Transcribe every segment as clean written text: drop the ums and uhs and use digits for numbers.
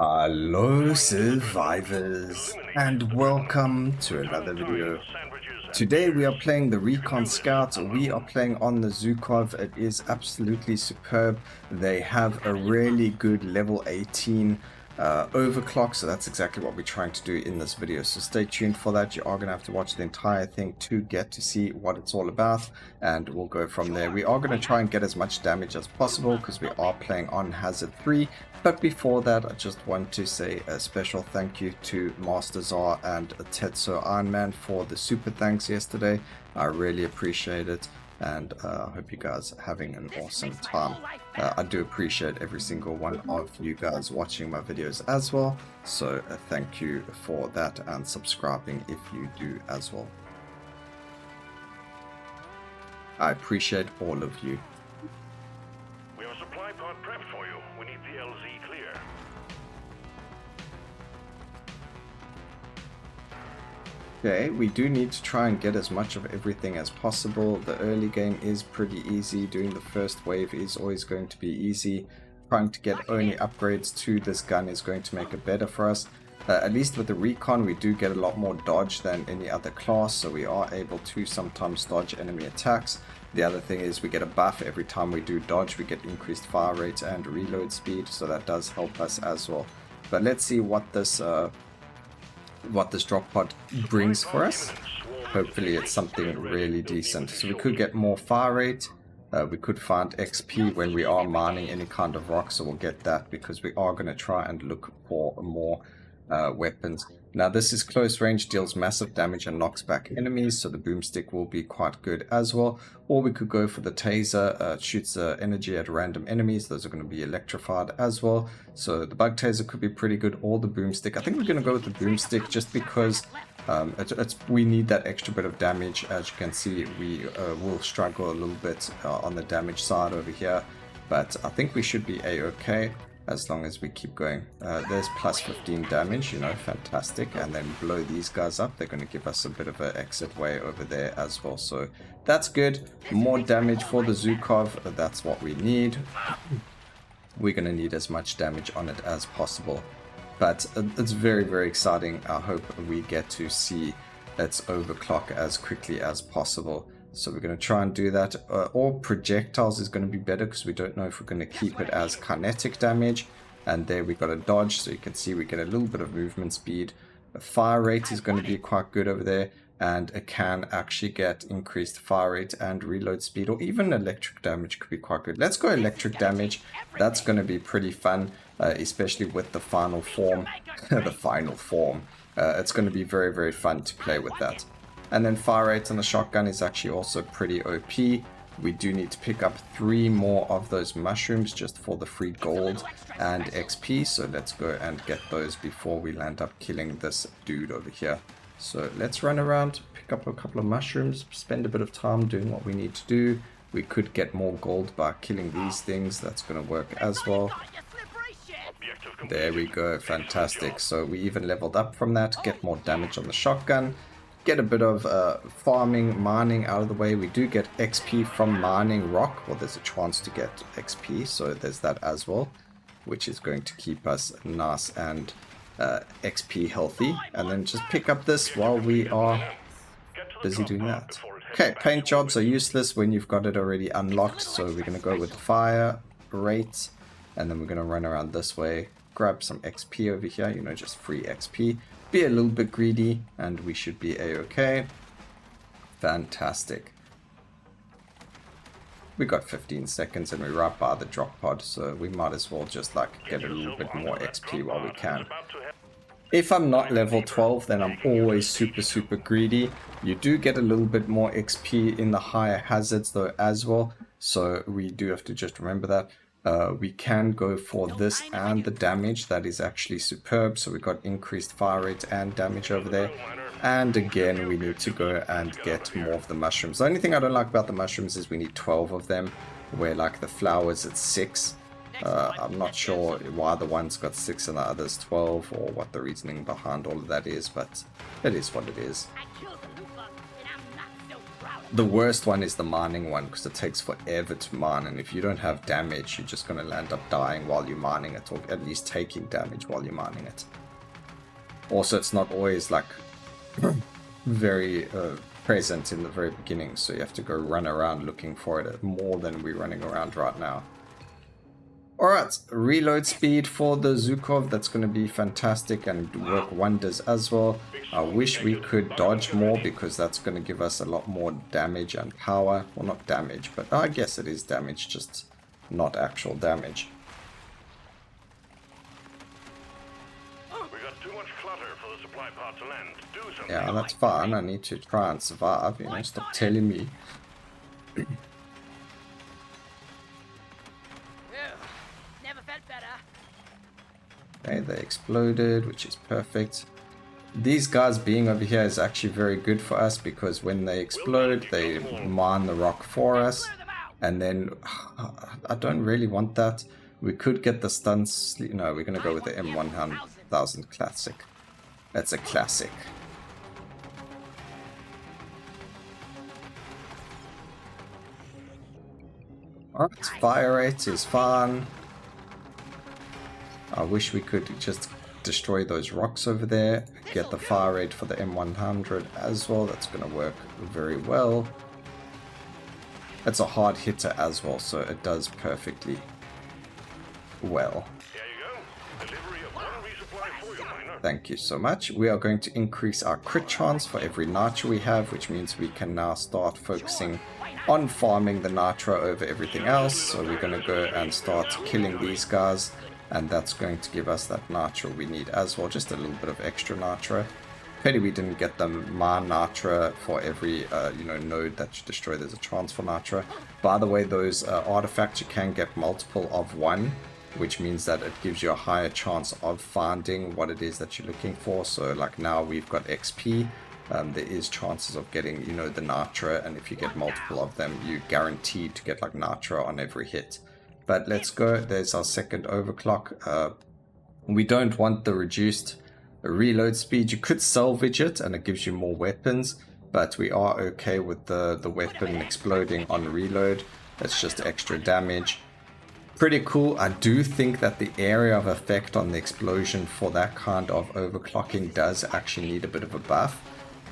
Hello survivors and welcome to another video. Today we are playing the Recon Scout. We are playing on the Zhukov. It is absolutely superb. They have a really good level 18 overclock, so that's exactly what we're trying to do in this video. So stay tuned for that. You are going to have to watch the entire thing to get to see what it's all about, and we'll go from there. We are going to try and get as much damage as possible because we are playing on Hazard 3. But before that, I just want to say a special thank you to Master Czar and Tetsu Ironman for the super thanks yesterday. I really appreciate it, and I hope you guys are having an awesome time. I do appreciate every single one of you guys watching my videos as well, so thank you for that, and subscribing if you do as well. I appreciate all of you. We have a supply pod prepped for you. We need the LZ clear. Okay, we do need to try and get as much of everything as possible. The early game is pretty easy. Doing the first wave is always going to be easy. Trying to get only upgrades to this gun is going to make it better for us. At least with the Recon, we do get a lot more dodge than any other class, so we are able to sometimes dodge enemy attacks. The other thing is we get a buff every time we do dodge. We get increased fire rate and reload speed, so that does help us as well. But let's see what this drop pod brings for us. Hopefully it's something really decent. So we could get more fire rate. We could find XP when we are mining any kind of rock, so we'll get that because we are going to try and look for more weapons. Now this is close range, deals massive damage and knocks back enemies, so the boomstick will be quite good as well. Or we could go for the taser, shoots energy at random enemies. Those are going to be electrified as well, so the bug taser could be pretty good, or the boomstick. I think we're going to go with the boomstick just because we need that extra bit of damage. As you can see, we will struggle a little bit on the damage side over here, but I think we should be a-okay as long as we keep going. There's plus 15 damage, you know, fantastic. And then blow these guys up. They're going to give us a bit of an exit way over there as well. So that's good. More damage for the Zhukov. That's what we need. We're going to need as much damage on it as possible. But it's very, very exciting. I hope we get to see its overclock as quickly as possible. So we're going to try and do that. Or projectiles is going to be better because we don't know if we're going to keep it as kinetic damage. And there we got a dodge, so you can see we get a little bit of movement speed. The fire rate is going to be quite good over there, and it can actually get increased fire rate and reload speed, or even electric damage could be quite good. Let's go electric damage. That's going to be pretty fun, especially with the final form. The final form. It's going to be very, very fun to play with that. And then fire rate on the shotgun is actually also pretty OP. We do need to pick up 3 more of those mushrooms just for the free gold and XP. So let's go and get those before we land up killing this dude over here. So let's run around, pick up a couple of mushrooms, spend a bit of time doing what we need to do. We could get more gold by killing these things. That's going to work as well. There we go, fantastic. So we even leveled up from that, get more damage on the shotgun. Get a bit of farming, mining out of the way. We do get XP from mining rock. Well, there's a chance to get XP, so there's that as well, which is going to keep us nice and XP healthy. And then just pick up this while we are busy doing that. Okay, paint jobs are useless when you've got it already unlocked, so we're going to go with fire rate, and then we're going to run around this way, grab some XP over here, you know, just free XP. Be a little bit greedy and we should be a-okay. Fantastic. We got 15 seconds and we're right by the drop pod, so we might as well just like get a little bit more XP while we can. If I'm not level 12, then I'm always super greedy. You do get a little bit more XP in the higher hazards though as well, so we do have to just remember that. We can go for this and the damage. That is actually superb. So we got increased fire rate and damage over there. And again, we need to go and get more of the mushrooms. The only thing I don't like about the mushrooms is we need 12 of them, where like the flowers it's 6. I'm not sure why the one's got 6 and the other's 12, or what the reasoning behind all of that is, but it is what it is. The worst one is the mining one, because it takes forever to mine, and if you don't have damage, you're just going to end up dying while you're mining it, or at least taking damage while you're mining it. Also, it's not always like very present in the very beginning, so you have to go run around looking for it more than we're running around right now. Alright, reload speed for the Zhukov, that's going to be fantastic and work wonders as well. I wish we could dodge more, because that's going to give us a lot more damage and power. Well, not damage, but I guess it is damage, just not actual damage. We got too much clutter for the supply pod to land. Do something. Yeah, that's fine. I need to try and survive, you know, stop telling me. Okay, they exploded, which is perfect. These guys being over here is actually very good for us, because when they explode, they mine the rock for us. And then, I don't really want that. We could get the stunts. No, we're going to go with the M1000 Classic. That's a classic. Alright, fire rate is fine. I wish we could just destroy those rocks over there, get the fire rate for the M100 as well. That's going to work very well. It's a hard hitter as well, so it does perfectly well. Here you go. Delivery of 1 resupply for you, miner. Thank you so much. We are going to increase our crit chance for every nitro we have, which means we can now start focusing on farming the nitro over everything else. So we're going to go and start killing these guys. And that's going to give us that nitro we need as well, just a little bit of extra nitro. Pity we didn't get the mine nitro for every node that you destroy. There's a transfer nitro. By the way, those artifacts, you can get multiple of one, which means that it gives you a higher chance of finding what it is that you're looking for. So like now we've got XP. There is chances of getting, the nitro, and if you get multiple of them, you're guaranteed to get like nitro on every hit. But let's go. There's our second overclock. We don't want the reduced reload speed. You could salvage it and it gives you more weapons, but we are okay with the weapon exploding on reload. That's just extra damage. Pretty cool. I do think that the area of effect on the explosion for that kind of overclocking does actually need a bit of a buff,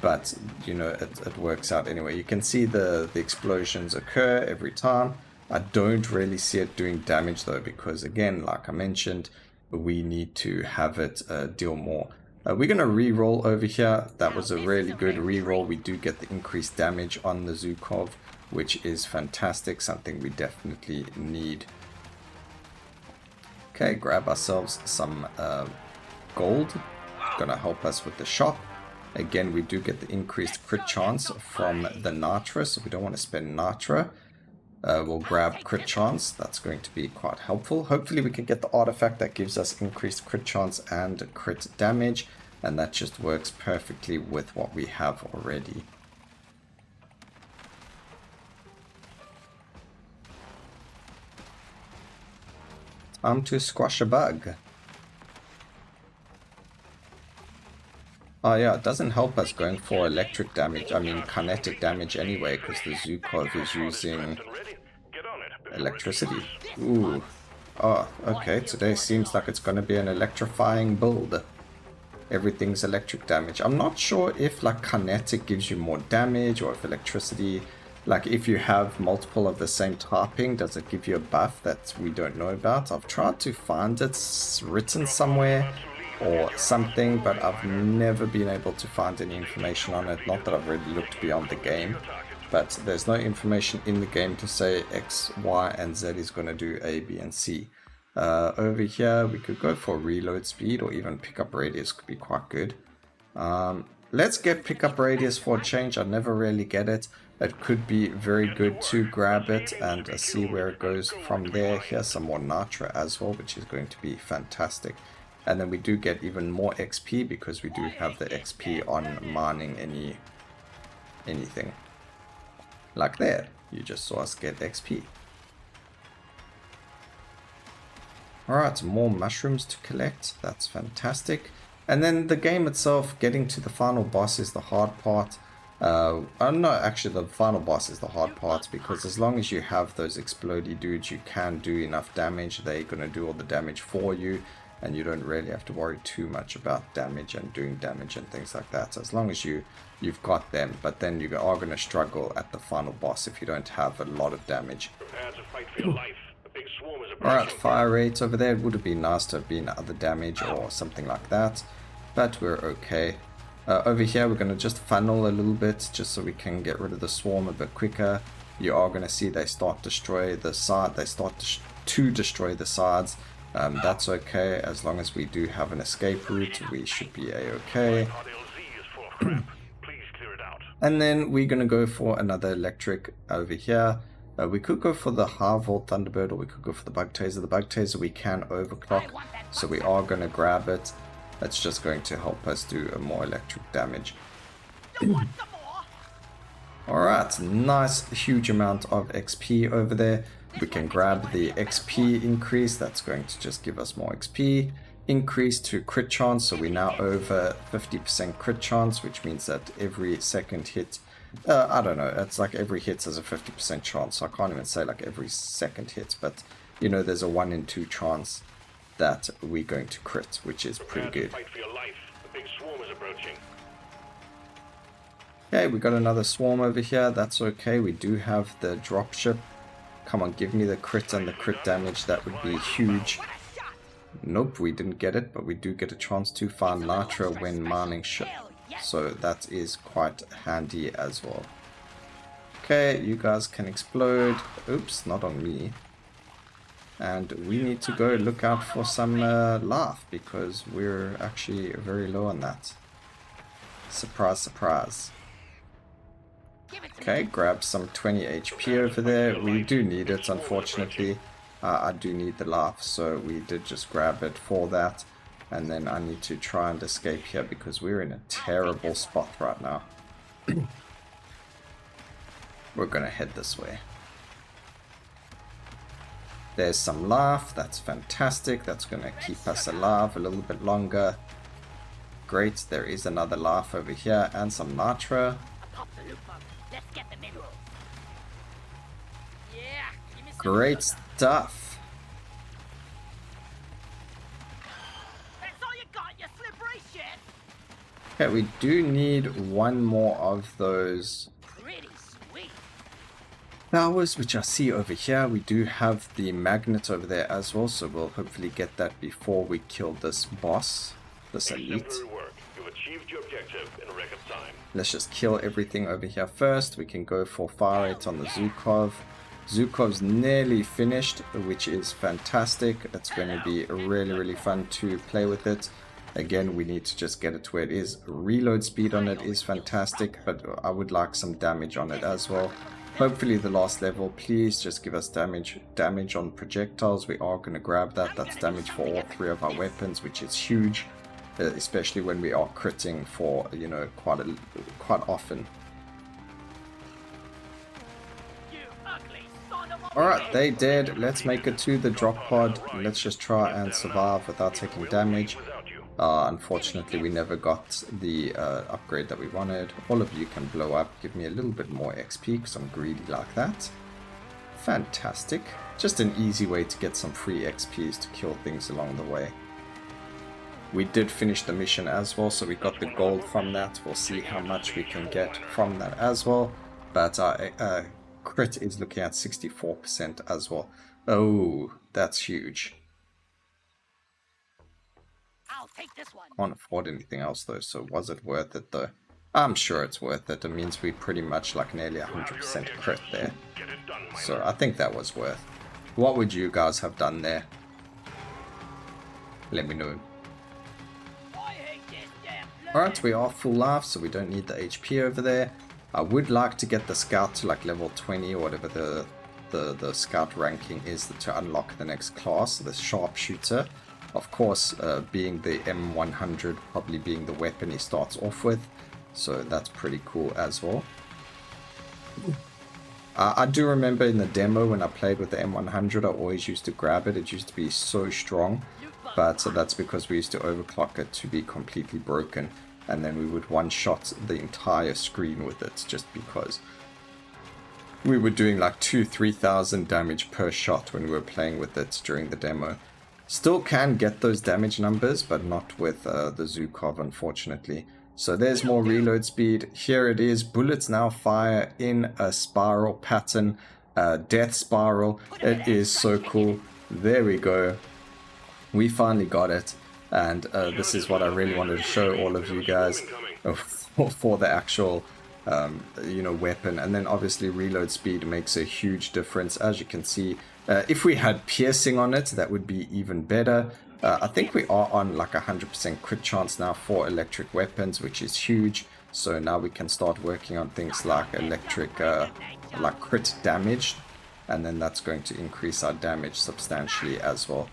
but it works out anyway. You can see the explosions occur every time. I don't really see it doing damage though, because again, like I mentioned, we need to have it deal more. We're going to re-roll over here. That was a really good re-roll. We do get the increased damage on the Zhukov, which is fantastic, something we definitely need. Okay, grab ourselves some gold. Going to help us with the shop. Again, we do get the increased crit chance from the nitro, so we don't want to spend nitro. We'll grab crit chance. That's going to be quite helpful. Hopefully we can get the artifact that gives us increased crit chance and crit damage, and that just works perfectly with what we have already. Time to squash a bug. Oh yeah, it doesn't help us going for electric damage, kinetic damage anyway, because the Zhukov is using electricity. Ooh. Oh, okay, today seems like it's going to be an electrifying build. Everything's electric damage. I'm not sure if like kinetic gives you more damage, or if electricity, like if you have multiple of the same typing, does it give you a buff that we don't know about? I've tried to find it written somewhere or something, but I've never been able to find any information on it. Not that I've really looked beyond the game, but there's no information in the game to say X, Y, and Z is going to do A, B, and C. Over here, we could go for reload speed, or even pickup radius could be quite good. Let's get pickup radius for a change. I never really get it. It could be very good to grab it and see where it goes from there. Here's some more nitro as well, which is going to be fantastic. And then we do get even more XP, because we do have the XP on mining anything. Like there, you just saw us get XP. Alright, more mushrooms to collect. That's fantastic. And then the game itself, getting to the final boss is the hard part. No, actually the final boss is the hard part, because as long as you have those explodey dudes, you can do enough damage. They're going to do all the damage for you, and you don't really have to worry too much about damage and doing damage and things like that. So as long as you've got them, but then you are going to struggle at the final boss if you don't have a lot of damage. Prepare to fight for your life. A big swarm is Alright, approaching. fire rate over there. It would have been nice to have been other damage or something like that, but we're okay. Over here we're going to just funnel a little bit just so we can get rid of the swarm a bit quicker. You are going to see they start destroy the side. They start to destroy the sides. That's okay, as long as we do have an escape route, we should be a-okay. Pod LZ is full of crap. Please clear it out. And then we're going to go for another electric over here. We could go for the high volt Thunderbird, or we could go for the bug taser. The bug taser we can overclock, so we are going to grab it. That's just going to help us do a more electric damage. Alright, nice huge amount of XP over there. We can grab the XP increase. That's going to just give us more XP. Increase to crit chance, so we're now over 50% crit chance, which means that every second hit, I don't know, it's like every hit has a 50% chance, so I can't even say like every second hit, but you know, there's a 1 in 2 chance that we're going to crit, which is pretty good. Fight for your life. A big swarm is approaching. Okay, we got another swarm over here. That's okay. We do have the dropship. Come on, give me the crit and the crit damage. That would be huge. Nope, we didn't get it, but we do get a chance to find nitro when mining ship. So that is quite handy as well. Okay, you guys can explode. Oops, not on me. And we need to go look out for some laugh, because we're actually very low on that. Surprise, surprise. Okay, grab some 20 HP over there. We do need it, unfortunately. I do need the laugh, so we did just grab it for that. And then I need to try and escape here, because we're in a terrible spot right now. We're gonna head this way. There's some laugh. That's fantastic. That's going to keep us alive a little bit longer. Great. There is another laugh over here and some nitro. Great stuff. Okay, we do need one more of those powers, which I see over here. We do have the magnet over there as well, so we'll hopefully get that before we kill this boss, this elite. You've achieved your objective in record time. Let's just kill everything over here first. We can go for fire rate on the Zhukov. Zhukov's nearly finished, which is fantastic. It's going to be really fun to play with it. Again, we need to just get it to where it is. Reload speed on it is fantastic, but I would like some damage on it as well. Hopefully the last level, please just give us damage on projectiles. We are going to grab that. That's damage for all 3 of our weapons, which is huge, especially when we are critting for, you know, quite often. Alright, they did. Let's make it to the drop pod. Let's just try and survive without taking damage. Unfortunately, we never got the upgrade that we wanted. All of you can blow up. Give me a little bit more XP because I'm greedy like that. Fantastic. Just an easy way to get some free XPs to kill things along the way. We did finish the mission as well, so we got the gold from that. We'll see how much we can get from that as well. But our crit is looking at 64% as well. Oh, that's huge. Take this one. Can't afford anything else though, so was it worth it though? I'm sure it's worth it. It means we pretty much like nearly 100% crit there. So I think that was worth. What would you guys have done there? Let me know. Alright, we are full life, so we don't need the HP over there. I would like to get the scout to like level 20 or whatever the scout ranking is to unlock the next class, the sharpshooter. Of course, being the M100, probably being the weapon he starts off with. So that's pretty cool as well. I do remember in the demo when I played with the M100, I always used to grab it. It used to be so strong. But that's because we used to overclock it to be completely broken. and then we would one-shot the entire screen with it, just because we were doing like 2,000-3,000 damage per shot when we were playing with it during the demo. Still can get those damage numbers, but not with the Zhukov, unfortunately. So there's more reload speed. Here it is. Bullets now fire in a spiral pattern, death spiral. It is so cool. There we go. We finally got it. And this is what I really wanted to show all of you guys for the actual you know, weapon. And then obviously reload speed makes a huge difference. As you can see, if we had piercing on it, that would be even better. I think we are on like 100% crit chance now for electric weapons, which is huge. So now we can start working on things like electric, like crit damage, and then that's going to increase our damage substantially as well.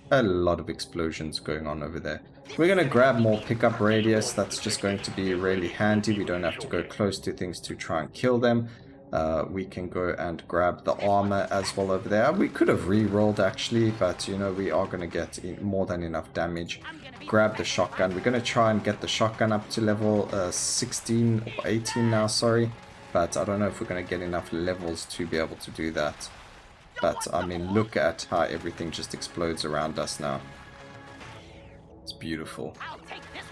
A lot of explosions going on over there. We're going to grab more pickup radius. That's just going to be really handy. We don't have to go close to things to try and kill them. We can go and grab the armor as well over there. We could have re-rolled actually, but you know, we are going to get more than enough damage. Grab the shotgun. We're going to try and get the shotgun up to level 16 or 18 now, sorry. But I don't know if we're going to get enough levels to be able to do that. But, I mean, look at how everything just explodes around us now. It's beautiful.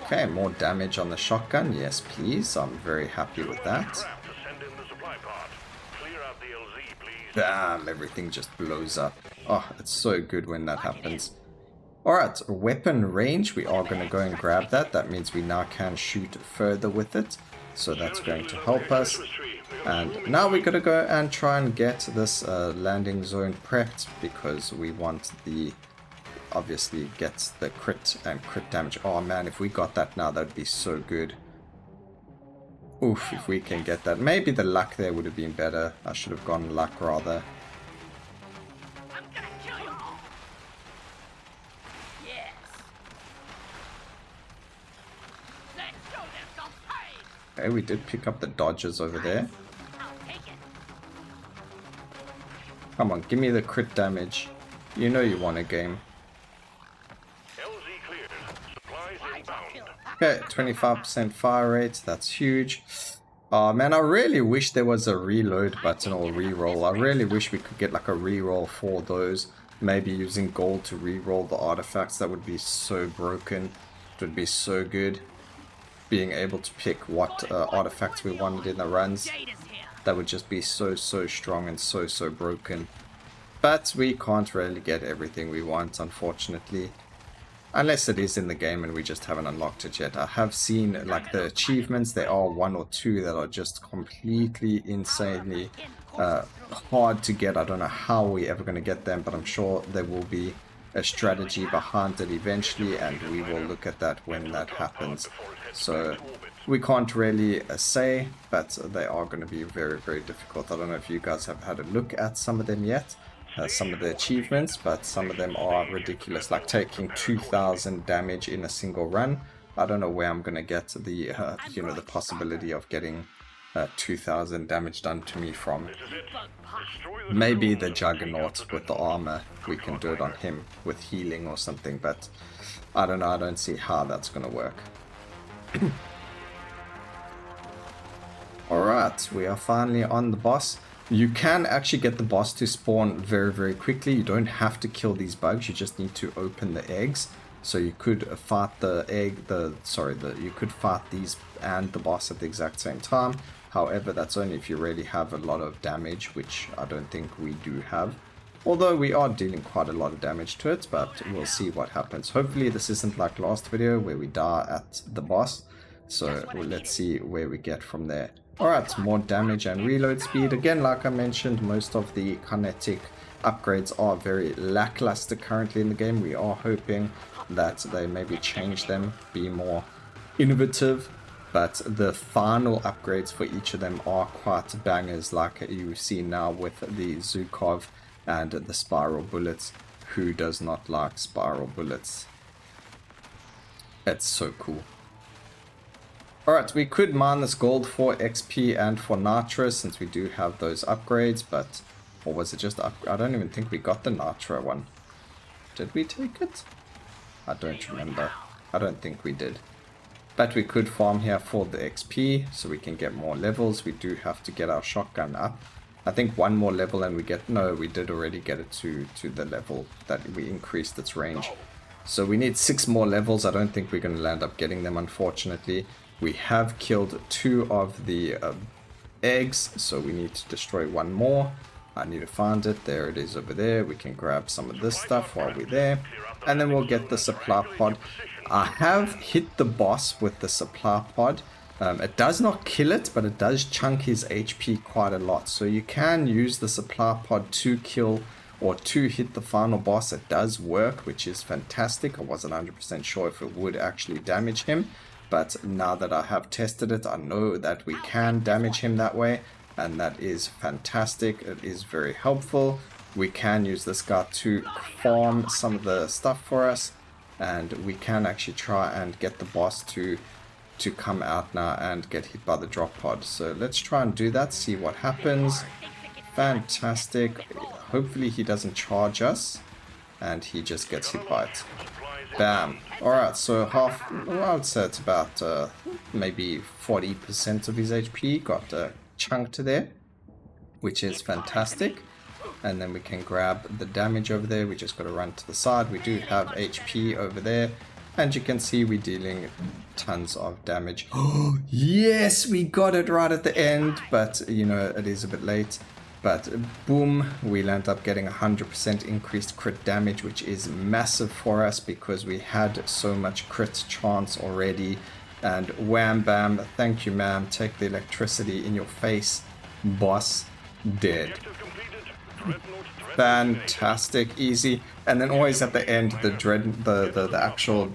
Okay, more damage on the shotgun. Yes, please. I'm very happy with that. Bam! Everything just blows up. Oh, it's so good when that happens. Alright, weapon range. We are going to go and grab that. That means we now can shoot further with it. So that's going to help us. And now we're going to go and try and get this landing zone prepped, because we want the, obviously, get the crit and crit damage. Oh man, if we got that now, that would be so good. Oof, if we can get that. Maybe the luck there would have been better. I should have gone luck rather. Okay, we did pick up the dodges over there. Come on, give me the crit damage. You know you want a game. Okay, 25% fire rate. That's huge. Oh man, I really wish there was a reload button or reroll. I really wish we could get like a reroll for those. Maybe using gold to reroll the artifacts. That would be so broken. It would be so good. Being able to pick what artifacts we wanted in the runs. That would just be so strong and so broken. But we can't really get everything we want, unfortunately. Unless it is in the game and we just haven't unlocked it yet. I have seen like the achievements, there are 1 or 2 that are just completely insanely hard to get. I don't know how we're ever going to get them, but I'm sure there will be a strategy behind it eventually, and we will look at that when that happens. So we can't really say, but they are going to be very difficult. I don't know if you guys have had a look at some of them yet, some of the achievements, but some of them are ridiculous, like taking 2,000 damage in a single run. I don't know where I'm going to get the you know, the possibility of getting 2,000 damage done to me from. Maybe the Juggernaut with the armor, we can do it on him with healing or something, but I don't know, I don't see how that's going to work. Alright, we are finally on the boss. You can actually get the boss to spawn very quickly. You don't have to kill these bugs, you just need to open the eggs. So you could fight the egg, you could fight these and the boss at the exact same time. However, that's only if you really have a lot of damage, which I don't think we do have. Although we are dealing quite a lot of damage to it, but we'll see what happens. Hopefully this isn't like last video where we die at the boss. So let's see where we get from there. Alright, more damage and reload speed. Again, like I mentioned, most of the kinetic upgrades are very lackluster currently in the game. We are hoping that they maybe change them, be more innovative. But the final upgrades for each of them are quite bangers, like you see now with the Zhukov and the spiral bullets. Who does not like spiral bullets? It's so cool. Alright, we could mine this gold for XP and for Nitra since we do have those upgrades, but... or was it just I don't even think we got the Nitra one. Did we take it? I don't remember. I don't think we did. But we could farm here for the XP so we can get more levels. We do have to get our shotgun up. I think one more level and we get... No, we did already get it to the level that we increased its range. So we need 6 more levels. I don't think we're going to land up getting them, unfortunately. We have killed 2 of the eggs, so we need to destroy 1 more. I need to find it. There it is over there. We can grab some of this stuff while we're there. And then we'll get the supply pod. I have hit the boss with the supply pod. It does not kill it, but it does chunk his HP quite a lot. So you can use the supply pod to kill or to hit the final boss. It does work, which is fantastic. I wasn't 100% sure if it would actually damage him. But now that I have tested it, I know that we can damage him that way. And that is fantastic. It is very helpful. We can use this guy to farm some of the stuff for us. And we can actually try and get the boss to come out now and get hit by the drop pod. So let's try and do that, see what happens. Fantastic. Hopefully he doesn't charge us. And he just gets hit by it. Bam. Alright, so half, well, I would say it's about maybe 40% of his HP got chunked there, which is fantastic. And then we can grab the damage over there. We just got to run to the side. We do have HP over there. And you can see we're dealing tons of damage. Oh, yes, we got it right at the end. But, you know, it is a bit late. But boom, we'll end up getting 100% increased crit damage, which is massive for us because we had so much crit chance already. And wham bam, thank you ma'am, take the electricity in your face, boss, dead. Fantastic, easy. And then always at the end, the actual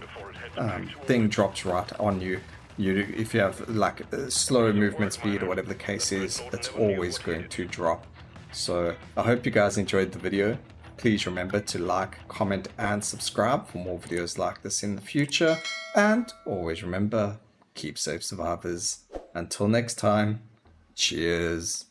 thing drops right on you. If you have like slow movement speed or whatever the case is, it's always going to drop. So I hope you guys enjoyed the video. Please remember to like, comment and subscribe for more videos like this in the future. And always remember, keep safe survivors. Until next time, cheers.